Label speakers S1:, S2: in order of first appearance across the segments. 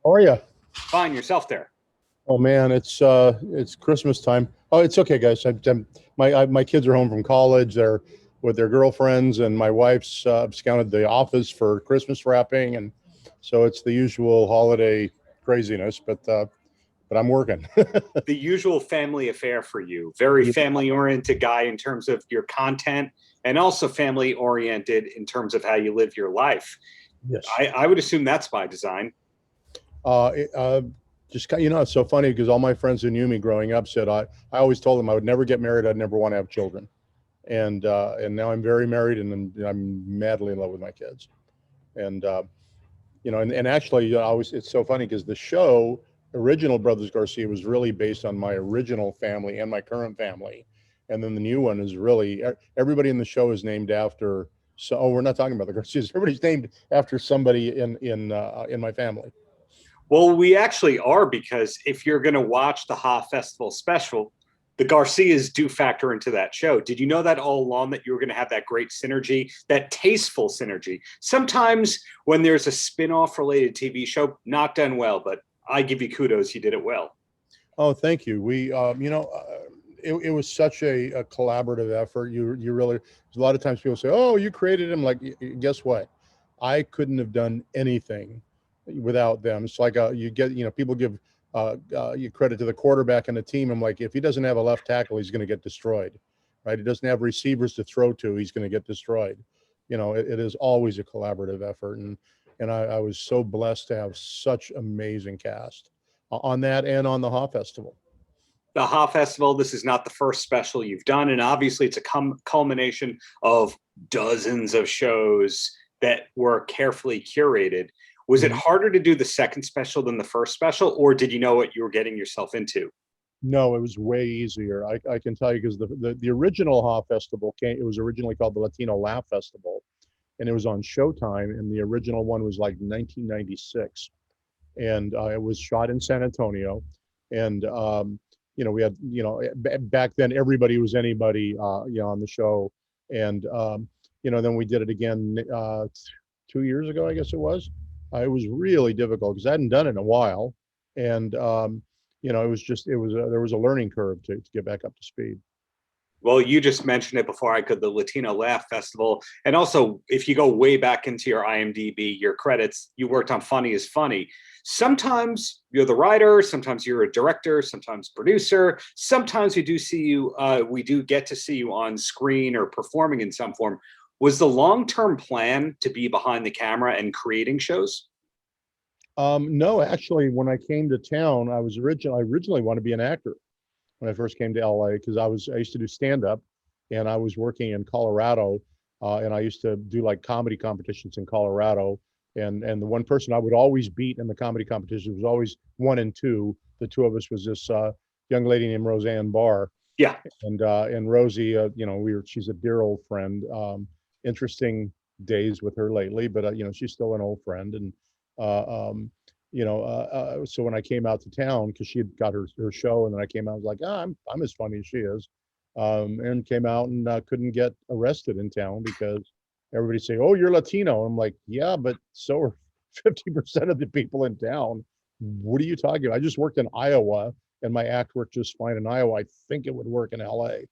S1: How are you?
S2: Find yourself there.
S1: Oh man, it's Christmas time. Oh, it's okay, guys. My kids are home from college. They're with their girlfriends, and my wife's absconded the office for Christmas wrapping, and so it's the usual holiday craziness. But I'm working.
S2: The usual family affair for you. Very
S1: Yeah.
S2: family oriented guy in terms of your content and also family oriented in terms of how you live your life.
S1: Yes.
S2: I would assume that's by design.
S1: Uh, it, uh, just it's so funny because all my friends who knew me growing up said I always told them I would never get married. I'd never want to have children, and now I'm very married and I'm madly in love with my kids. And and actually, I always it's so funny because the show original Brothers Garcia was really based on my original family and my current family, and then the new one is really everybody in the show is named after. So, oh, we're not talking about the Garcias. Everybody's named after somebody in my family.
S2: Well, we actually are, because if you're going to watch the Ha Festival special, the Garcias do factor into that show. Did you know that all along, that you were going to have that great synergy, that tasteful synergy? Sometimes when there's a spin-off related TV show, not done well, but I give you kudos, you did it well.
S1: Oh, thank you. It was such a collaborative effort. You really, there's a lot of times people say, "Oh, you created him." Like, guess what? I couldn't have done anything without them. It's like you get, people give you credit to the quarterback and the team. I'm like, if he doesn't have a left tackle, he's going to get destroyed, right? He doesn't have receivers to throw to, he's going to get destroyed. It is always a collaborative effort, and I was so blessed to have such amazing cast on that and on the Ha Festival.
S2: The Ha Festival, this is not the first special you've done, and obviously it's a culmination of dozens of shows that were carefully curated. Was it harder to do the second special than the first special, or did you know what you were getting yourself into?
S1: No, it was way easier. I can tell you because the original Ha Festival it was originally called the Latino Laugh Festival, and it was on Showtime, and the original one was like 1996, and it was shot in San Antonio, and we had back then everybody was anybody on the show, and then we did it again 2 years ago, I guess it was. It was really difficult because I hadn't done it in a while, and it was just there was a learning curve to get back up to speed.
S2: Well, you just mentioned it before I could, the Latino Laugh Festival. And also, if you go way back into your IMDb, your credits, you worked on Funny is Funny. Sometimes you're the writer, sometimes you're a director, sometimes producer. Sometimes we do get to see you on screen or performing in some form. Was the long-term plan to be behind the camera and creating shows?
S1: No, actually, when I came to town, I originally wanted to be an actor when I first came to LA because I used to do stand up, and I was working in Colorado, and I used to do like comedy competitions in Colorado, and the one person I would always beat in the comedy competition was always one and two. The two of us was this young lady named Roseanne Barr.
S2: Yeah.
S1: And Rosie, she's a dear old friend. Interesting days with her lately, but she's still an old friend. And so when I came out to town, because she had got her show, and then I came out, I was like, I'm as funny as she is, and came out and couldn't get arrested in town because everybody say, "Oh, you're Latino." I'm like, "Yeah, but so are 50% of the people in town. What are you talking about? I just worked in Iowa, and my act worked just fine in Iowa. I think it would work in LA."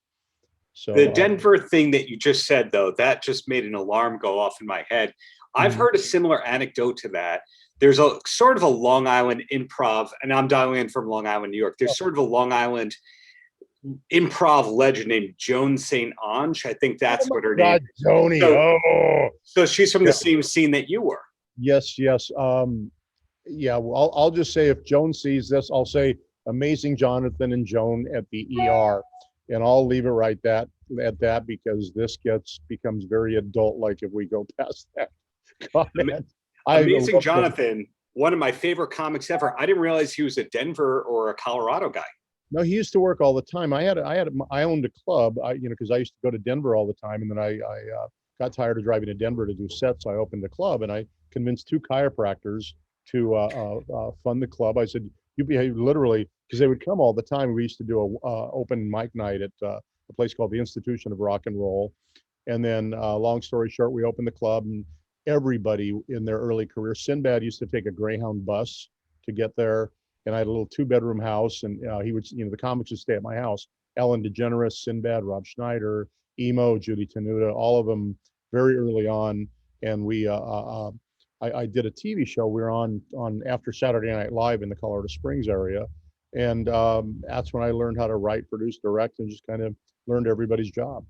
S1: So
S2: the Denver thing that you just said, though, that just made an alarm go off in my head. I've heard a similar anecdote to that. There's a sort of a Long Island improv, and I'm dialing in from Long Island, New York. There's sort of a Long Island improv legend named Joan St. Ange. I think that's what her name is.
S1: Joni.
S2: So she's from the same scene that you were.
S1: Yes. Yeah, well, I'll just say if Joan sees this, I'll say amazing Jonathan and Joan at the ER, and I'll leave it right at that because this becomes very adult-like if we go past that comment.
S2: Amazing Jonathan, one of my favorite comics ever. I didn't realize he was a Denver or a Colorado guy.
S1: No, he used to work all the time. I owned a club, because I used to go to Denver all the time, and then I got tired of driving to Denver to do sets. So I opened a club, and I convinced two chiropractors to fund the club. I said, "You behave literally," because they would come all the time. We used to do a open mic night at a place called the Institution of Rock and Roll, and then long story short, we opened the club, and everybody in their early career, Sinbad used to take a Greyhound bus to get there. And I had a little 2-bedroom house, and he would, the comics would stay at my house. Ellen DeGeneres, Sinbad, Rob Schneider, Emo, Judy Tenuta, all of them very early on. And I did a TV show. We were on after Saturday Night Live in the Colorado Springs area. And that's when I learned how to write, produce, direct, and just kind of learned everybody's job.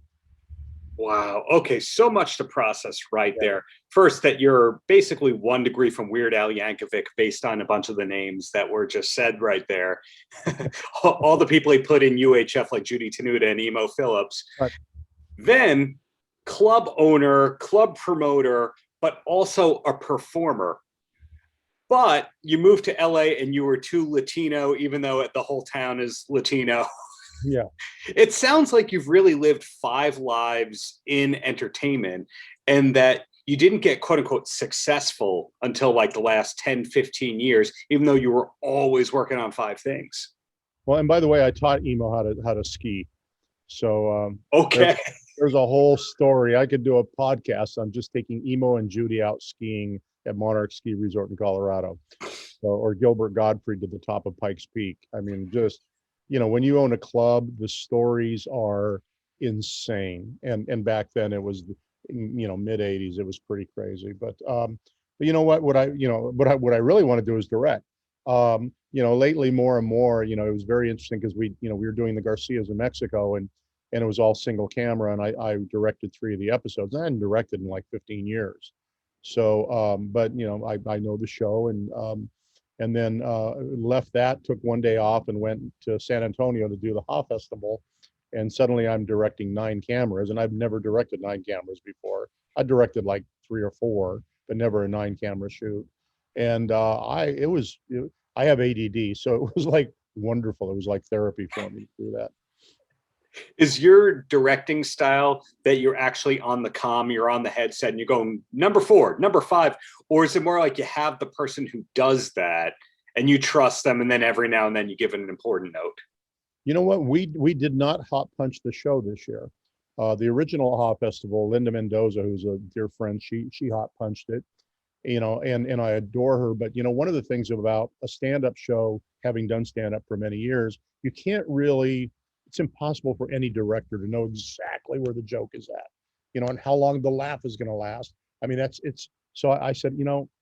S2: Wow. Okay. So much to process right there. First, that you're basically 1 degree from Weird Al Yankovic based on a bunch of the names that were just said right there. All the people he put in UHF like Judy Tenuta and Emo Phillips.
S1: Right.
S2: Then club owner, club promoter, but also a performer. But you moved to LA and you were too Latino, even though the whole town is Latino.
S1: Yeah.
S2: It sounds like you've really lived 5 lives in entertainment, and that you didn't get quote unquote successful until like the last 10, 15 years, even though you were always working on 5 things.
S1: Well, and by the way, I taught Emo how to ski. So
S2: okay.
S1: There's a whole story. I could do a podcast on just taking Emo and Judy out skiing at Monarch Ski Resort in Colorado, or Gilbert Gottfried to the top of Pikes Peak. I mean, just, when you own a club, the stories are insane. And back then it was, mid 80s, it was pretty crazy. But you know what I really want to do is direct. Lately more and more, it was very interesting because we were doing the Garcias in Mexico, and it was all single camera, and I directed 3 of the episodes. I hadn't directed in like 15 years. So, but I know the show, and then left that, took 1 day off, and went to San Antonio to do the Ha Festival. And suddenly I'm directing 9 cameras, and I've never directed 9 cameras before. I directed like 3 or 4, but never a 9 camera shoot. And I have ADD, so it was like wonderful. It was like therapy for me to do that.
S2: Is your directing style that you're actually on the comm, you're on the headset, and you're going number 4, number 5, or is it more like you have the person who does that and you trust them, and then every now and then you give it an important note?
S1: You know what? We did not hot punch the show this year. The original Ha Festival, Linda Mendoza, who's a dear friend, she hot punched it, and I adore her. But one of the things about a stand-up show, having done stand-up for many years, you can't really. It's impossible for any director to know exactly where the joke is at, and how long the laugh is going to last. I mean, so I said,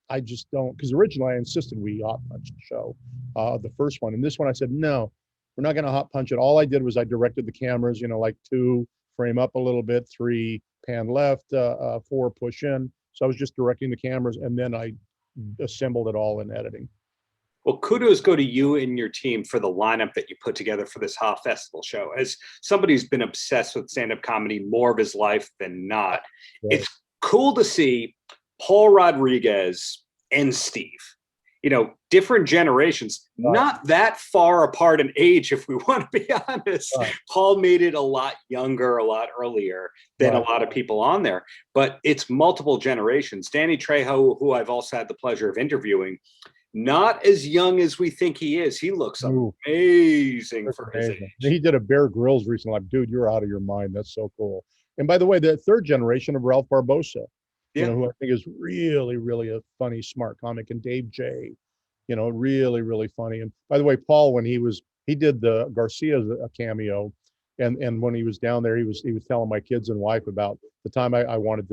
S1: I just don't, because originally I insisted we hot punch the show, the first one. And this one I said, no, we're not going to hot punch it. All I did was I directed the cameras, like 2, frame up a little bit, 3, pan left, 4, push in. So I was just directing the cameras, and then I assembled it all in editing.
S2: Well, kudos go to you and your team for the lineup that you put together for this Ha Festival show. As somebody who's been obsessed with stand-up comedy more of his life than not, right. It's cool to see Paul Rodriguez and Steve, different generations, right. Not that far apart in age, if we want to be honest. Right. Paul made it a lot younger, a lot earlier than right. A lot of people on there, but it's multiple generations. Danny Trejo, who I've also had the pleasure of interviewing, not as young as we think he is. He looks amazing for his age.
S1: He did a Bear Grylls recently. Like, dude, you're out of your mind. That's so cool. And by the way, the 3rd generation of Ralph Barbosa, who I think is really, really a funny, smart comic, and Dave J, really, really funny. And by the way, Paul, when he did the Garcia cameo, and when he was down there, he was telling my kids and wife about the time I wanted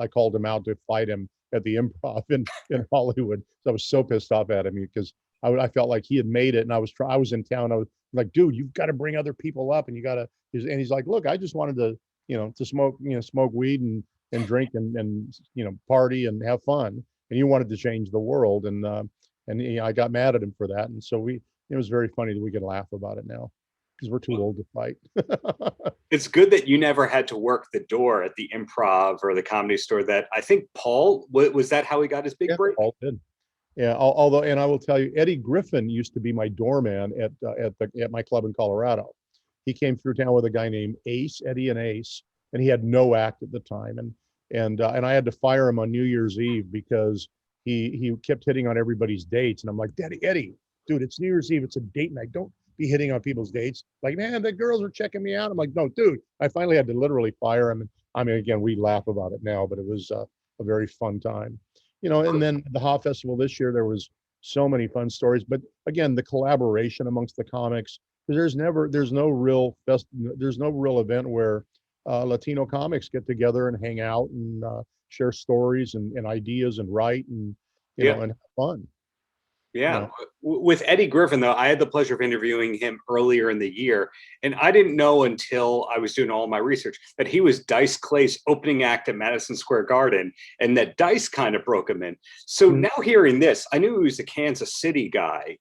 S1: I called him out to fight him at the Improv in Hollywood. So I was so pissed off at him because I felt like he had made it, and I was in town. I was like, dude, you've got to bring other people up, and and he's like, look, I just wanted to smoke weed and drink and party and have fun, and you wanted to change the world, and I got mad at him for that, and so it was very funny that we can laugh about it now because we're too old to fight.
S2: It's good that you never had to work the door at the Improv or the Comedy Store. That I think Paul, was that how he got his big break?
S1: Paul did. Yeah. Although, and I will tell you, Eddie Griffin used to be my doorman at my club in Colorado. He came through town with a guy named Ace, Eddie and Ace, and he had no act at the time. And I had to fire him on New Year's Eve because he kept hitting on everybody's dates. And I'm like, Eddie, dude, it's New Year's Eve. It's a date night. Don't be hitting on people's dates. Like, man, the girls are checking me out. I'm like, no, dude. I finally had to literally fire him. And I mean, again, we laugh about it now, but it was a very fun time. And then the Ha Festival this year, there was so many fun stories. But again, the collaboration amongst the comics, there's no real event where Latino comics get together and hang out and share stories and ideas and write and
S2: Yeah.
S1: and have fun.
S2: Yeah. With Eddie Griffin, though, I had the pleasure of interviewing him earlier in the year. And I didn't know until I was doing all my research that he was Dice Clay's opening act at Madison Square Garden, and that Dice kind of broke him in. So now hearing this, I knew he was a Kansas City guy.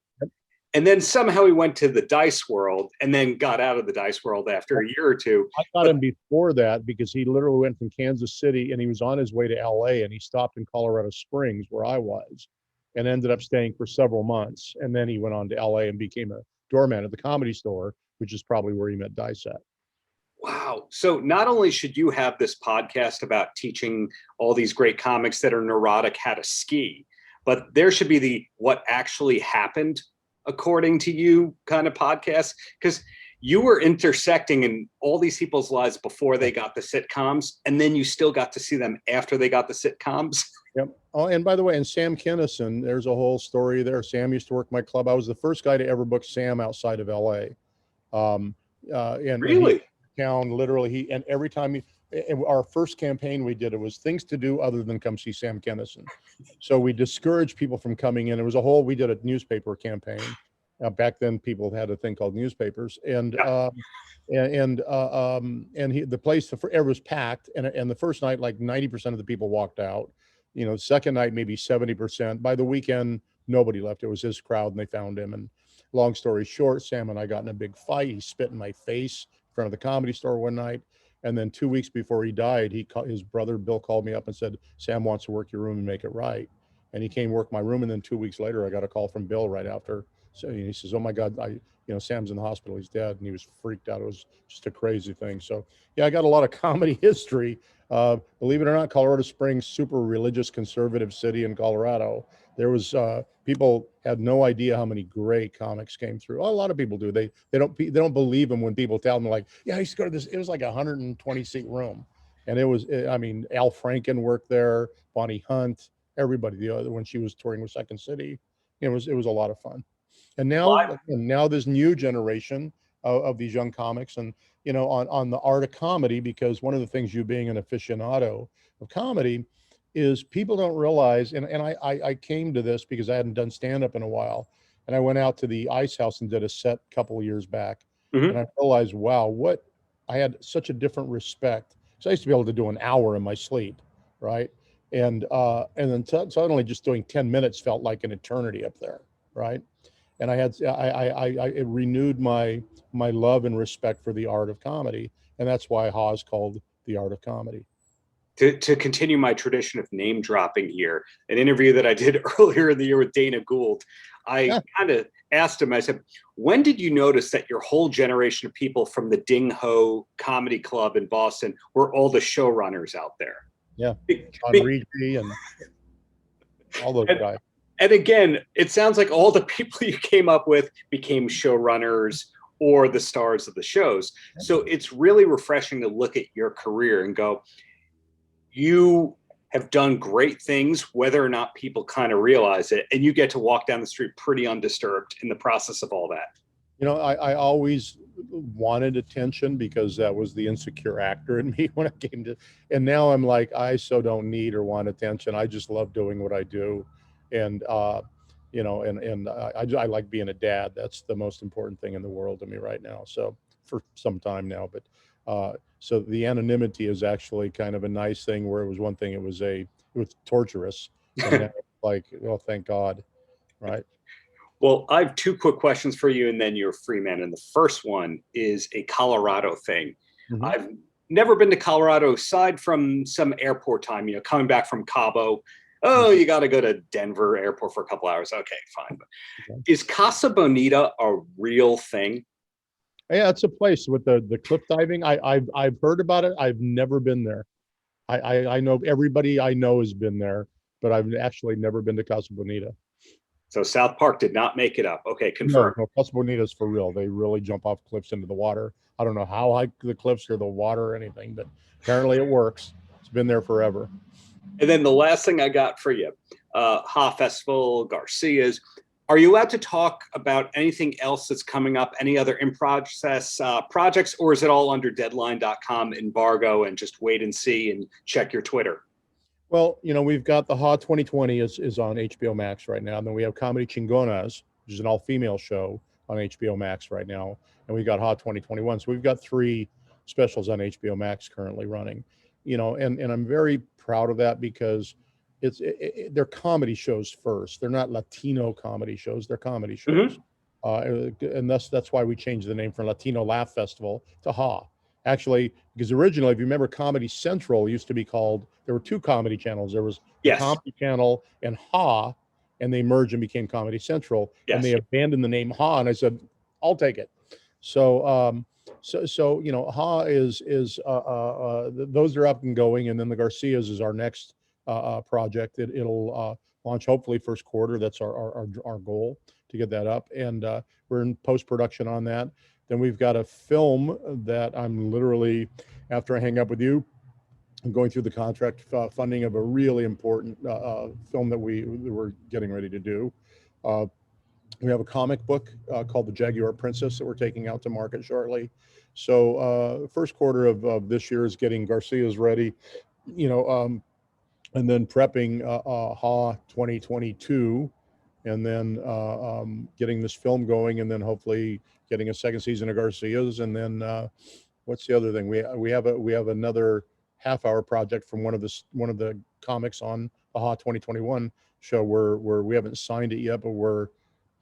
S2: And then somehow he went to the Dice world and then got out of the Dice world after a year or two.
S1: I got him before that because he literally went from Kansas City and he was on his way to LA and he stopped in Colorado Springs where I was and ended up staying for several months. And then he went on to LA and became a doorman at the Comedy Store, which is probably where he met Dice at.
S2: Wow. So not only should you have this podcast about teaching all these great comics that are neurotic how to ski, but there should be the what actually happened according to you kind of podcast, because you were intersecting in all these people's lives before they got the sitcoms, and then you still got to see them after they got the sitcoms.
S1: Yep. Oh, and by the way, and Sam Kinison, there's a whole story there. Sam used to work my club. I was the first guy to ever book Sam outside of LA. And
S2: Really?
S1: Literally, and every time our first campaign we did, it was things to do other than come see Sam Kinison. So we discouraged people from coming in. We did a newspaper campaign. Back then, people had a thing called newspapers, and the place forever was packed. And the first night, like 90% of the people walked out. Second night, maybe 70%. By the weekend, nobody left. It was his crowd, and they found him. And long story short, Sam and I got in a big fight. He spit in my face in front of the Comedy Store one night. And then 2 weeks before he died, his brother Bill called me up and said, Sam wants to work your room and make it right. And he came work my room. And then 2 weeks later, I got a call from Bill right after. So he says, oh my God, Sam's in the hospital. He's dead. And he was freaked out. It was just a crazy thing. So yeah, I got a lot of comedy history. Believe it or not, Colorado Springs, super religious conservative city in Colorado. There was people had no idea how many great comics came through. A lot of people do. They don't believe them when people tell them, like, yeah, I used to go to this. It was like a 120 seat room, and Al Franken worked there, Bonnie Hunt, everybody. The other when she was touring with Second City, it was a lot of fun. And now this new generation of these young comics, and on the art of comedy, because one of the things, you being an aficionado of comedy, is people don't realize, and I came to this because I hadn't done stand-up in a while, and I went out to the Ice House and did a set a couple of years back, and I realized, wow, I had such a different respect. So I used to be able to do an hour in my sleep, right? And then suddenly just doing 10 minutes felt like an eternity up there, right? And it renewed my love and respect for the art of comedy, and that's why HA is called the art of comedy.
S2: To continue my tradition of name dropping here, an interview that I did earlier in the year with Dana Gould, I kind of asked him, I said, when did you notice that your whole generation of people from the Ding Ho Comedy Club in Boston were all the showrunners out there?
S1: Yeah, John Reedy and all those guys.
S2: And again, it sounds like all the people you came up with became showrunners or the stars of the shows. So it's really refreshing to look at your career and go, you have done great things, whether or not people kind of realize it, and you get to walk down the street pretty undisturbed in the process of all that.
S1: I always wanted attention because that was the insecure actor in me when I came to, and now I'm like, I so don't need or want attention. I just love doing what I do. And, I like being a dad. That's the most important thing in the world to me right now. So for some time now, but, so the anonymity is actually kind of a nice thing, where it was one thing, it was torturous. And now, like, oh, thank God. Right.
S2: Well, I have two quick questions for you, and then you're a free man. And the first one is a Colorado thing. Mm-hmm. I've never been to Colorado aside from some airport time, coming back from Cabo. Oh, you got to go to Denver airport for a couple hours. Okay, fine. Okay. Is Casa Bonita a real thing?
S1: Yeah, it's a place with the cliff diving. I've heard about it. I've never been there. I know everybody I know has been there, but I've actually never been to Casa Bonita.
S2: So South Park did not make it up. Okay, confirmed.
S1: No, Casa Bonita is for real. They really jump off cliffs into the water. I don't know how high the cliffs or the water or anything, but apparently it works. It's been there forever.
S2: And then the last thing I got for you, Ha Festival, Garcias. Are you allowed to talk about anything else that's coming up, any other in-process projects, or is it all under deadline.com embargo and just wait and see and check your Twitter?
S1: Well, we've got the Ha 2020 is on HBO Max right now. And then we have Comedy Chingonas, which is an all-female show on HBO Max right now. And we've got Ha 2021. So we've got 3 specials on HBO Max currently running, and I'm very proud of that because they're comedy shows first. They're not Latino comedy shows. They're comedy shows. And that's why we changed the name from Latino Laugh Festival to Ha. Actually, because originally, if you remember, Comedy Central used to be called, there were 2 comedy channels. There was the Comedy Channel and Ha, and they merged and became Comedy Central. And they abandoned the name Ha, and I said, I'll take it. So, Ha is those are up and going, and then the Garcias is our next project. It'll launch hopefully first quarter. That's our goal to get that up, and we're in post-production on that. Then we've got a film that I'm literally, after I hang up with you, I'm going through the contract funding of a really important film that we're getting ready to do. We have a comic book called The Jaguar Princess that we're taking out to market shortly. So first quarter of this year is getting Garcias ready, and then prepping Ha 2022, and then getting this film going, and then hopefully getting a second season of Garcias. And then what's the other thing? We have another half-hour project from one of the comics on the Ha 2021 show where we haven't signed it yet, but we're,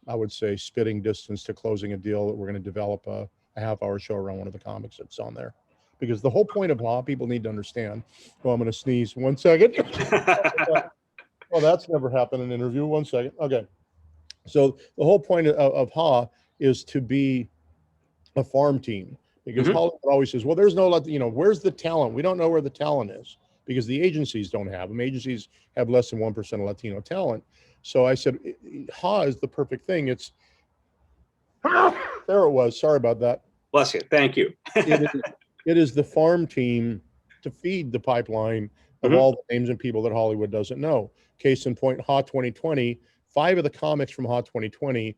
S1: I would say, spitting distance to closing a deal that we're going to develop a half-hour show around one of the comics that's on there. Because the whole point of Ha, people need to understand. Well, I'm going to sneeze. 1 second. Well, that's never happened in an interview. 1 second. Okay. So the whole point of Ha is to be a farm team, because Hollywood always says, well, there's no, where's the talent? We don't know where the talent is, because the agencies don't have them. Agencies have less than 1% of Latino talent. So I said, Ha is the perfect thing. It's, there it was. Sorry about that.
S2: Bless you. Thank you.
S1: It is the farm team to feed the pipeline of all the names and people that Hollywood doesn't know. Case in point, Ha 2020, 5 of the comics from Ha 2020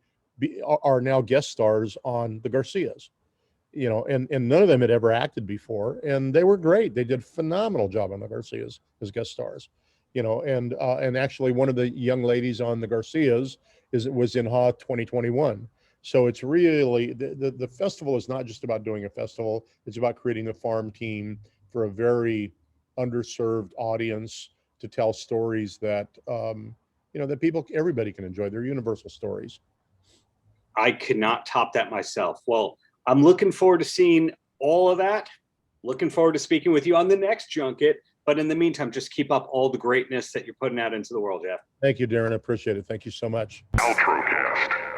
S1: are now guest stars on the Garcias, and none of them had ever acted before, and they were great. They did a phenomenal job on the Garcias as guest stars, and actually one of the young ladies on the Garcias was in Ha 2021. So it's really, the festival is not just about doing a festival. It's about creating a farm team for a very underserved audience to tell stories that, that everybody can enjoy. They're universal stories.
S2: I could not top that myself. Well, I'm looking forward to seeing all of that. Looking forward to speaking with you on the next junket. But in the meantime, just keep up all the greatness that you're putting out into the world, Jeff.
S1: Thank you, Darren. I appreciate it. Thank you so much.
S3: Paltrocast.